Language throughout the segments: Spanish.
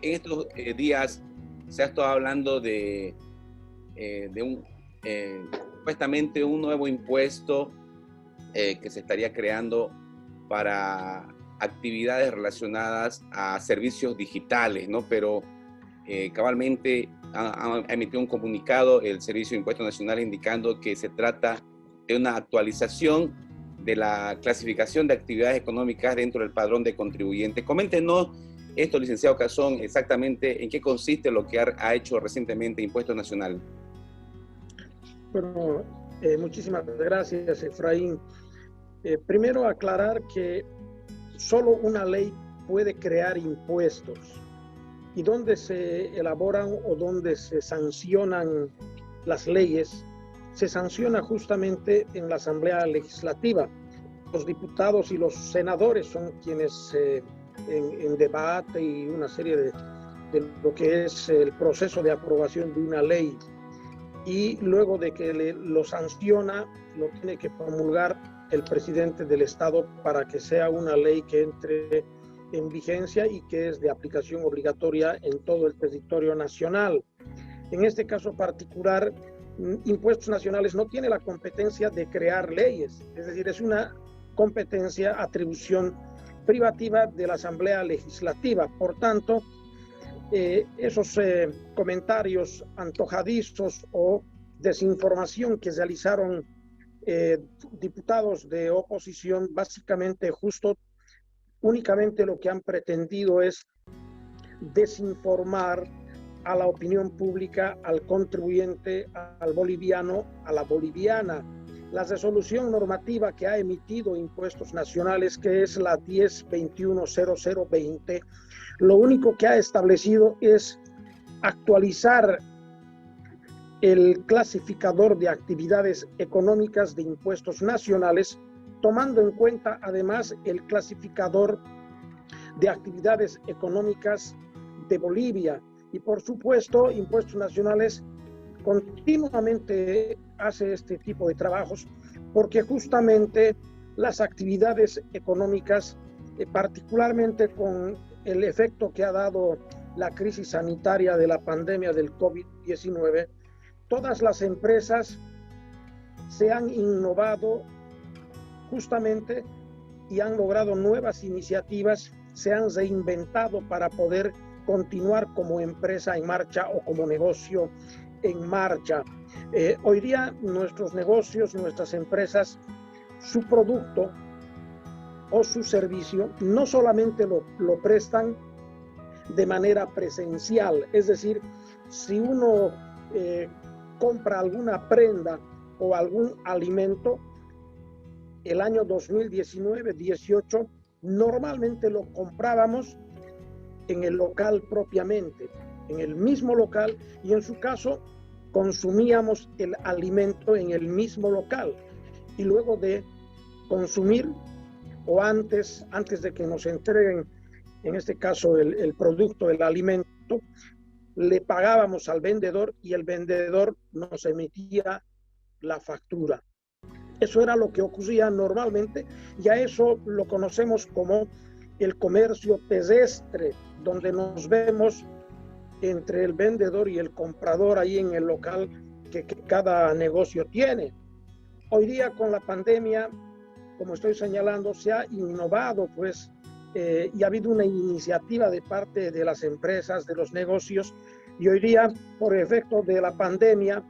en estos días se ha estado hablando de supuestamente un nuevo impuesto que se estaría creando para actividades relacionadas a servicios digitales, ¿no? Pero cabalmente ha emitido un comunicado el Servicio de Impuestos Nacionales indicando que se trata de una actualización de la clasificación de actividades económicas dentro del padrón de contribuyentes. Coméntenos esto, licenciado Cazón, exactamente en qué consiste lo que ha hecho recientemente Impuestos Nacional. Bueno, muchísimas gracias, Efraín. Primero aclarar que solo una ley puede crear impuestos, y donde se elaboran o donde se sancionan las leyes, se sanciona justamente en la Asamblea Legislativa. Los diputados y los senadores son quienes en debate y una serie de lo que es el proceso de aprobación de una ley, y luego de que lo sanciona, lo tiene que promulgar el presidente del Estado para que sea una ley que entre en vigencia y que es de aplicación obligatoria en todo el territorio nacional. En este caso particular, Impuestos Nacionales no tiene la competencia de crear leyes, es decir, es una competencia, atribución privativa de la Asamblea Legislativa. Por tanto, esos comentarios antojadizos o desinformación que realizaron diputados de oposición, básicamente únicamente lo que han pretendido es desinformar a la opinión pública, al contribuyente, al boliviano, a la boliviana. La resolución normativa que ha emitido Impuestos Nacionales, que es la 10210020, lo único que ha establecido es actualizar el clasificador de actividades económicas de Impuestos Nacionales, tomando en cuenta además el clasificador de actividades económicas de Bolivia. Y por supuesto, Impuestos Nacionales continuamente hace este tipo de trabajos porque justamente las actividades económicas, particularmente con el efecto que ha dado la crisis sanitaria de la pandemia del COVID-19, todas las empresas se han innovado justamente y han logrado nuevas iniciativas, se han reinventado para poder continuar como empresa en marcha o como negocio en marcha. Hoy día nuestros negocios, nuestras empresas, su producto o su servicio no solamente lo prestan de manera presencial, es decir, si uno compra alguna prenda o algún alimento, el año 2019-18 normalmente lo comprábamos en el local propiamente, en el mismo local, y en su caso consumíamos el alimento en el mismo local, y luego de consumir o antes de que nos entreguen, en este caso el producto, el alimento, le pagábamos al vendedor y el vendedor nos emitía la factura. Eso era lo que ocurría normalmente, y a eso lo conocemos como el comercio terrestre, donde nos vemos entre el vendedor y el comprador ahí en el local que cada negocio tiene. Hoy día con la pandemia, como estoy señalando, se ha innovado pues y ha habido una iniciativa de parte de las empresas, de los negocios, y hoy día por efecto de la pandemia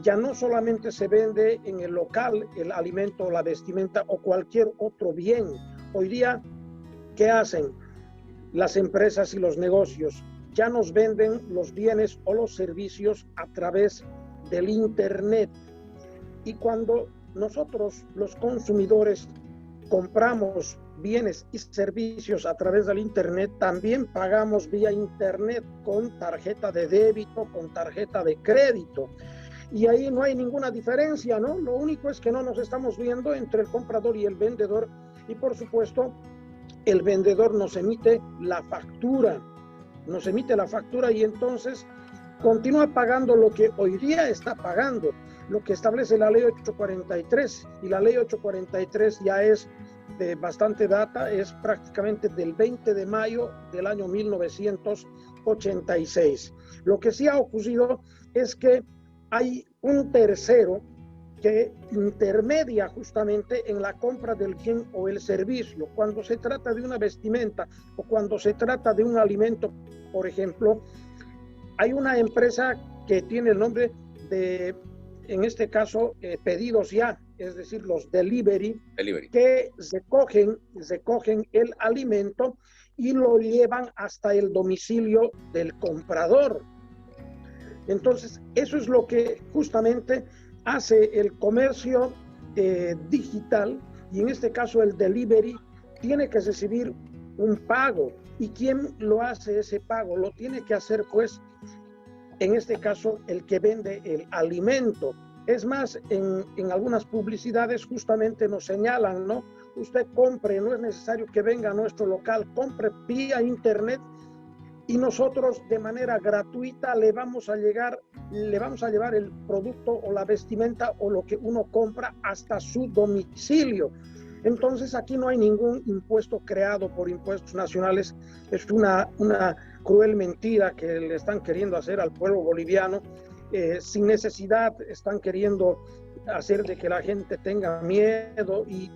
ya no solamente se vende en el local el alimento, la vestimenta o cualquier otro bien. Hoy día, ¿qué hacen las empresas y los negocios? Ya nos venden los bienes o los servicios a través del Internet. Y cuando nosotros, los consumidores, compramos bienes y servicios a través del Internet, también pagamos vía Internet con tarjeta de débito, con tarjeta de crédito. Y ahí no hay ninguna diferencia, ¿no? Lo único es que no nos estamos viendo entre el comprador y el vendedor, y por supuesto el vendedor nos emite la factura, y entonces continúa pagando lo que hoy día está pagando, lo que establece la ley 843, y la ley 843 ya es de bastante data, es prácticamente del 20 de mayo del año 1900 86. Lo que sí ha ocurrido es que hay un tercero que intermedia justamente en la compra del bien o el servicio. Cuando se trata de una vestimenta o cuando se trata de un alimento, por ejemplo, hay una empresa que tiene el nombre de, en este caso, pedidos ya, es decir, los delivery, que recogen el alimento y lo llevan hasta el domicilio del comprador. Entonces, eso es lo que justamente hace el comercio digital, y en este caso el delivery tiene que recibir un pago. ¿Y quién lo hace ese pago? Lo tiene que hacer, pues, en este caso, el que vende el alimento. Es más, en algunas publicidades justamente nos señalan, ¿no? Usted compre, no es necesario que venga a nuestro local, compre vía internet y nosotros de manera gratuita le vamos a llevar el producto o la vestimenta o lo que uno compra hasta su domicilio. Entonces aquí no hay ningún impuesto creado por impuestos nacionales. Es una cruel mentira que le están queriendo hacer al pueblo boliviano. Sin necesidad están queriendo hacer de que la gente tenga miedo y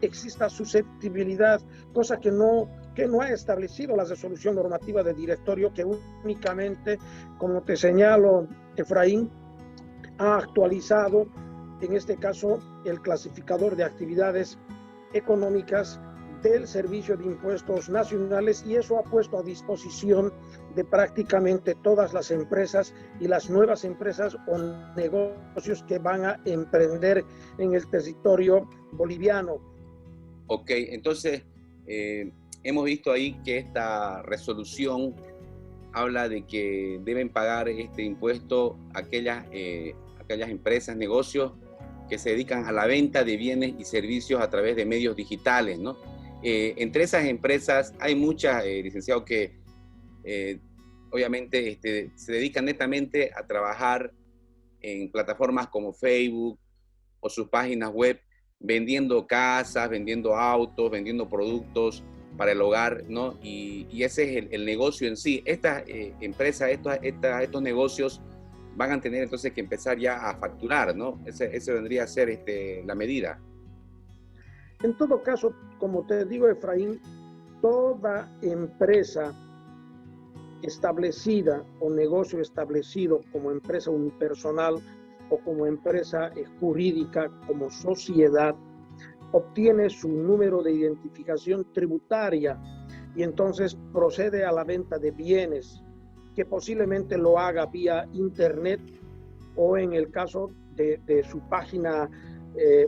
exista susceptibilidad, cosa que no ha establecido la resolución normativa de directorio, que únicamente, como te señalo, Efraín, ha actualizado, en este caso, el clasificador de actividades económicas del Servicio de Impuestos Nacionales, y eso ha puesto a disposición de prácticamente todas las empresas y las nuevas empresas o negocios que van a emprender en el territorio boliviano. Ok, entonces hemos visto ahí que esta resolución habla de que deben pagar este impuesto aquellas empresas, negocios que se dedican a la venta de bienes y servicios a través de medios digitales, ¿no? Entre esas empresas hay muchas, licenciado, que obviamente se dedican netamente a trabajar en plataformas como Facebook o sus páginas web, vendiendo casas, vendiendo autos, vendiendo productos para el hogar, ¿no? Y ese es el negocio en sí. Estas empresas, estos negocios van a tener entonces que empezar ya a facturar, ¿no? Ese vendría a ser la medida. En todo caso, como te digo, Efraín, toda empresa establecida o negocio establecido como empresa unipersonal o como empresa jurídica, como sociedad, obtiene su número de identificación tributaria y entonces procede a la venta de bienes, que posiblemente lo haga vía internet o en el caso de su página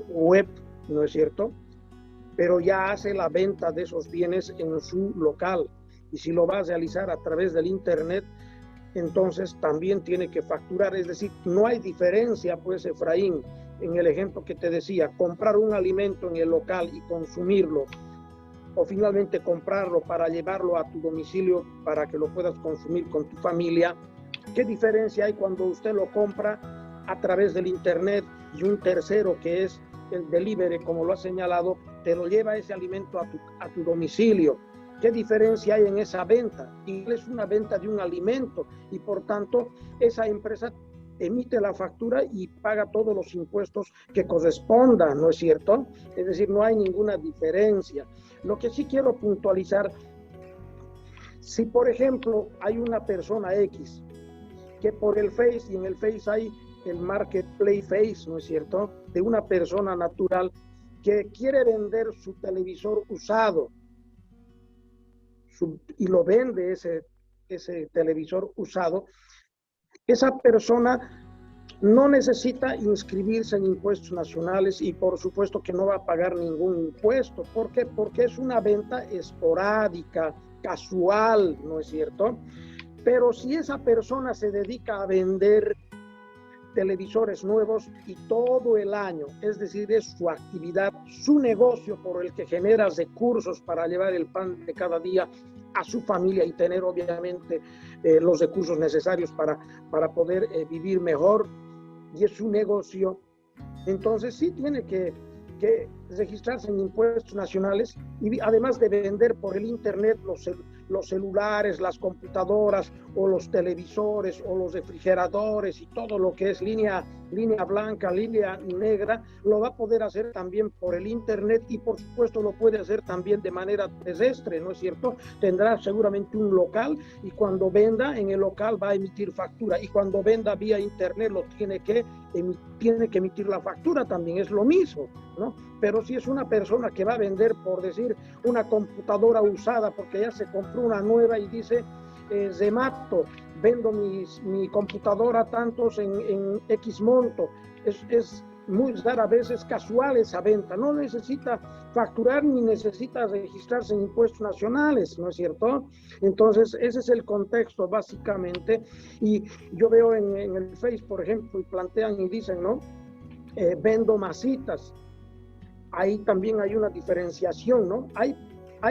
web, ¿no es cierto? Pero ya hace la venta de esos bienes en su local, y si lo va a realizar a través del internet, entonces también tiene que facturar. Es decir, no hay diferencia, pues, Efraín, en el ejemplo que te decía, comprar un alimento en el local y consumirlo, o finalmente comprarlo para llevarlo a tu domicilio para que lo puedas consumir con tu familia. ¿Qué diferencia hay cuando usted lo compra a través del internet y un tercero, que es el delivery, como lo ha señalado, te lo lleva ese alimento a tu domicilio? ¿Qué diferencia hay en esa venta? Y es una venta de un alimento y por tanto esa empresa emite la factura y paga todos los impuestos que correspondan, ¿no es cierto? Es decir, no hay ninguna diferencia. Lo que sí quiero puntualizar, si por ejemplo hay una persona X que por el Face, y en el Face hay el Marketplace Face, ¿no es cierto?, de una persona natural que quiere vender su televisor usado y lo vende ese televisor usado, esa persona no necesita inscribirse en impuestos nacionales y por supuesto que no va a pagar ningún impuesto. ¿Por qué? Porque es una venta esporádica, casual, ¿no es cierto? Pero si esa persona se dedica a vender televisores nuevos y todo el año, es decir, es su actividad, su negocio por el que genera recursos para llevar el pan de cada día a su familia y tener obviamente los recursos necesarios para poder vivir mejor, y es su negocio, entonces sí tiene que registrarse en impuestos nacionales, y además de vender por el internet los celulares, las computadoras o los televisores o los refrigeradores y todo lo que es línea blanca, línea negra, lo va a poder hacer también por el internet y por supuesto lo puede hacer también de manera terrestre, ¿no es cierto? Tendrá seguramente un local y cuando venda en el local va a emitir factura y cuando venda vía internet lo tiene que emitir la factura también, es lo mismo, ¿no? Pero si es una persona que va a vender, por decir, una computadora usada porque ya se compró una nueva y dice, Zemato, vendo mi computadora tantos en X monto, es muy rara vez, es casual esa venta, no necesita facturar ni necesita registrarse en impuestos nacionales, ¿no es cierto? Entonces, ese es el contexto básicamente, y yo veo en el Face, por ejemplo, y plantean y dicen, ¿no? Vendo masitas, ahí también hay una diferenciación, ¿no? Hay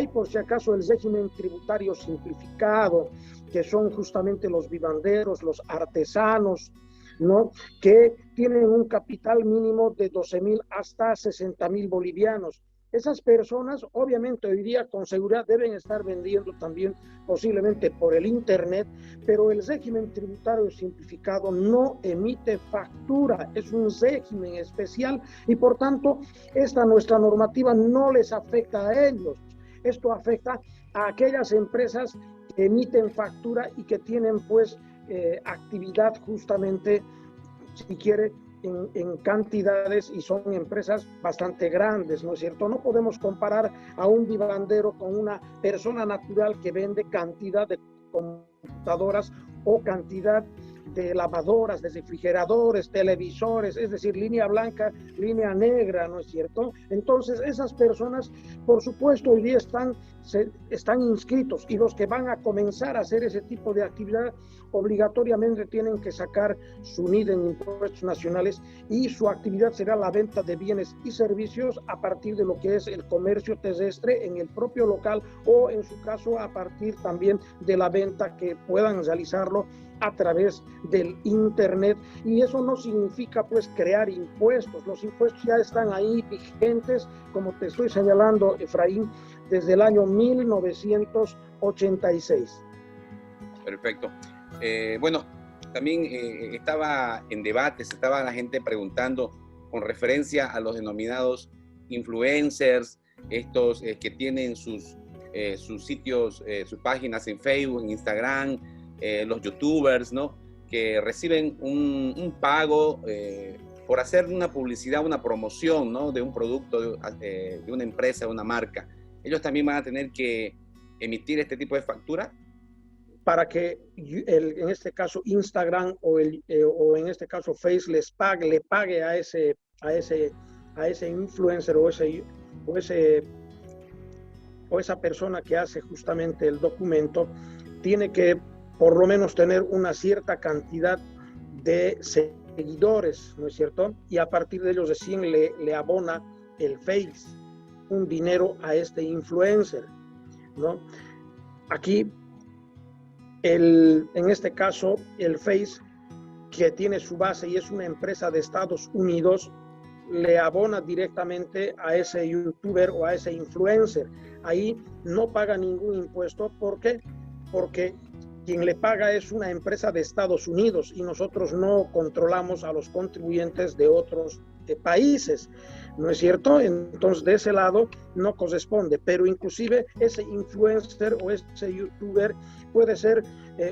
por si acaso el régimen tributario simplificado, que son justamente los vivanderos, los artesanos, ¿no? Que tienen un capital mínimo de 12,000 hasta 60,000 bolivianos. Esas personas, obviamente, hoy día con seguridad deben estar vendiendo también posiblemente por el internet, pero el régimen tributario simplificado no emite factura, es un régimen especial y por tanto esta nuestra normativa no les afecta a ellos. Esto afecta a aquellas empresas que emiten factura y que tienen pues actividad justamente, si quiere, en cantidades y son empresas bastante grandes, ¿no es cierto? No podemos comparar a un vivandero con una persona natural que vende cantidad de computadoras o cantidad de lavadoras, de refrigeradores, televisores, es decir, línea blanca, línea negra, ¿no es cierto? Entonces, esas personas, por supuesto, hoy día están inscritos y los que van a comenzar a hacer ese tipo de actividad obligatoriamente tienen que sacar su NID en impuestos nacionales y su actividad será la venta de bienes y servicios a partir de lo que es el comercio terrestre en el propio local o en su caso a partir también de la venta que puedan realizarlo a través del internet y eso no significa pues crear impuestos, los impuestos ya están ahí vigentes, como te estoy señalando, Efraín, desde el año 1986. Perfecto. Bueno, también estaba en debate, estaba la gente preguntando con referencia a los denominados influencers, estos que tienen sus sitios, sus páginas en Facebook, en Instagram, los youtubers, ¿no? Que reciben un pago por hacer una publicidad, una promoción, ¿no? De un producto, de una empresa, de una marca. ¿Ellos también van a tener que emitir este tipo de factura? Para que en este caso Instagram o en este caso Face le pague a ese influencer o esa persona que hace justamente el documento, tiene que por lo menos tener una cierta cantidad de seguidores, ¿no es cierto? Y a partir de ellos recién le abona el Face un dinero a este influencer, ¿no? Aquí, en este caso, el Face, que tiene su base y es una empresa de Estados Unidos, le abona directamente a ese youtuber o a ese influencer. Ahí no paga ningún impuesto. ¿Por qué? Porque quien le paga es una empresa de Estados Unidos y nosotros no controlamos a los contribuyentes de otros países, ¿no es cierto? Entonces, de ese lado no corresponde, pero inclusive ese influencer o ese youtuber puede ser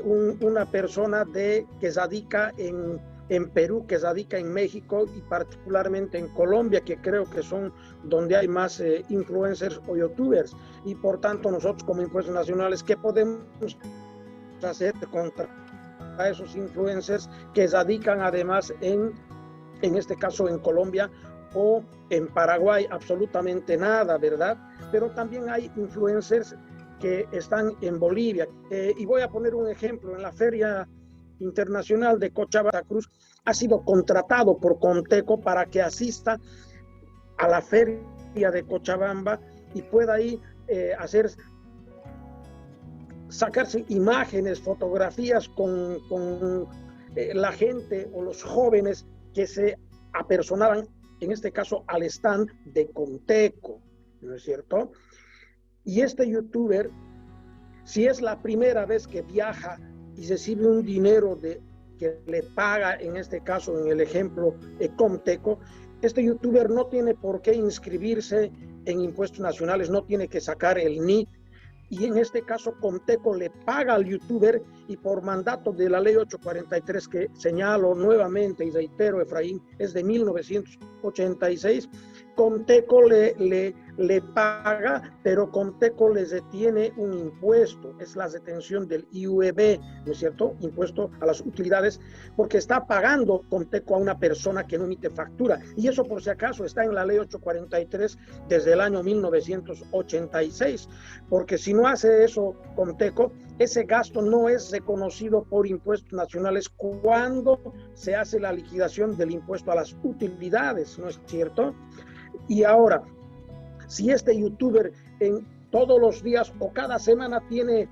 una persona que radica en Perú, que radica en México y particularmente en Colombia, que creo que son donde hay más influencers o youtubers. Y por tanto, nosotros como impuestos nacionales, ¿qué podemos hacer contra esos influencers que radican además en este caso en Colombia o en Paraguay? Absolutamente nada, ¿verdad? Pero también hay influencers que están en Bolivia. Y voy a poner un ejemplo. En la Feria Internacional de Cochabamba, Cruz, ha sido contratado por Conteco para que asista a la Feria de Cochabamba y pueda ahí sacarse imágenes, fotografías con la gente o los jóvenes que se apersonaban, en este caso al stand de Conteco, ¿no es cierto? Y este youtuber Si es la primera vez que viaja y recibe un dinero que le paga, en este caso, en el ejemplo, Comteco, este youtuber no tiene por qué inscribirse en impuestos nacionales, no tiene que sacar el NIT, y en este caso Comteco le paga al youtuber, y por mandato de la ley 843, que señalo nuevamente y reitero, Efraín, es de 1986, Comteco le paga, pero Comteco les retiene un impuesto, es la retención del IUEB, ¿no es cierto? Impuesto a las utilidades, porque está pagando Comteco a una persona que no emite factura, y eso, por si acaso, está en la ley 843 desde el año 1986, porque si no hace eso Comteco, ese gasto no es reconocido por impuestos nacionales cuando se hace la liquidación del impuesto a las utilidades, ¿no es cierto? Y ahora, si este youtuber en todos los días o cada semana tiene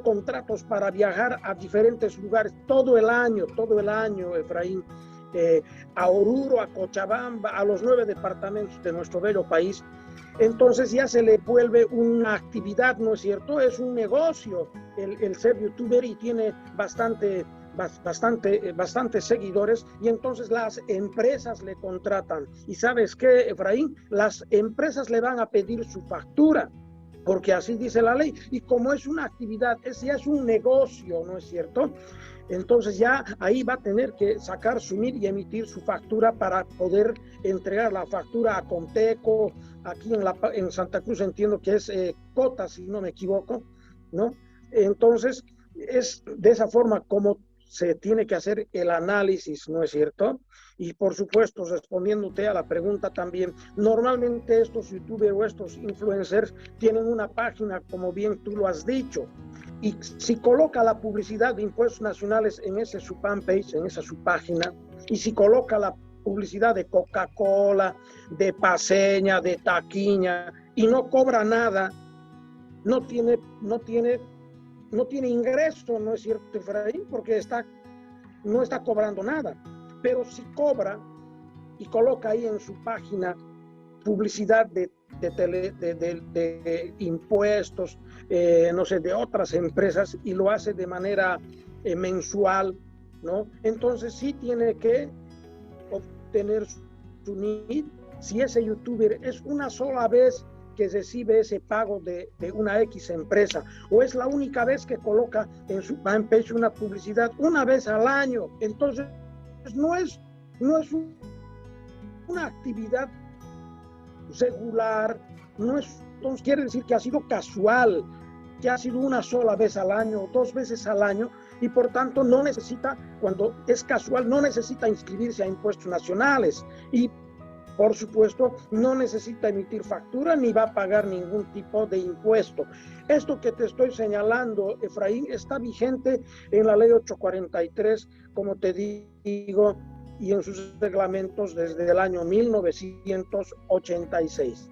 contratos para viajar a diferentes lugares todo el año, Efraín, a Oruro, a Cochabamba, a los 9 departamentos de nuestro bello país, entonces ya se le vuelve una actividad, ¿no es cierto? Es un negocio el ser youtuber, y tiene bastantes seguidores, y entonces las empresas le contratan. ¿Y sabes qué, Efraín? Las empresas le van a pedir su factura, porque así dice la ley, y como es una actividad, ya es un negocio, ¿no es cierto? Entonces ya ahí va a tener que sacar su NIT y emitir su factura para poder entregar la factura a Comteco. Aquí en Santa Cruz entiendo que es Cota, si no me equivoco, ¿no? Entonces es de esa forma como se tiene que hacer el análisis, ¿no es cierto? Y por supuesto, respondiéndote a la pregunta también, normalmente estos youtubers o estos influencers tienen una página, como bien tú lo has dicho, y si coloca la publicidad de impuestos nacionales en ese su fanpage, en esa su página, y si coloca la publicidad de Coca-Cola, de Paceña, de Taquiña, y no cobra nada, no tiene ingreso, ¿no es cierto, Efraín? Porque no está cobrando nada. Pero si cobra y coloca ahí en su página publicidad de impuestos, no sé, de otras empresas, y lo hace de manera mensual, ¿no? Entonces sí tiene que obtener su NIT. Si ese youtuber es una sola vez que recibe ese pago de una X empresa, o es la única vez que coloca en su fanpage una publicidad una vez al año, entonces no es una actividad regular, entonces quiere decir que ha sido casual, que ha sido una sola vez al año o 2 veces al año, y por tanto no necesita, cuando es casual, no necesita inscribirse a impuestos nacionales, y por supuesto no necesita emitir factura ni va a pagar ningún tipo de impuesto. Esto que te estoy señalando, Efraín, está vigente en la ley 843, como te digo, y en sus reglamentos desde el año 1986.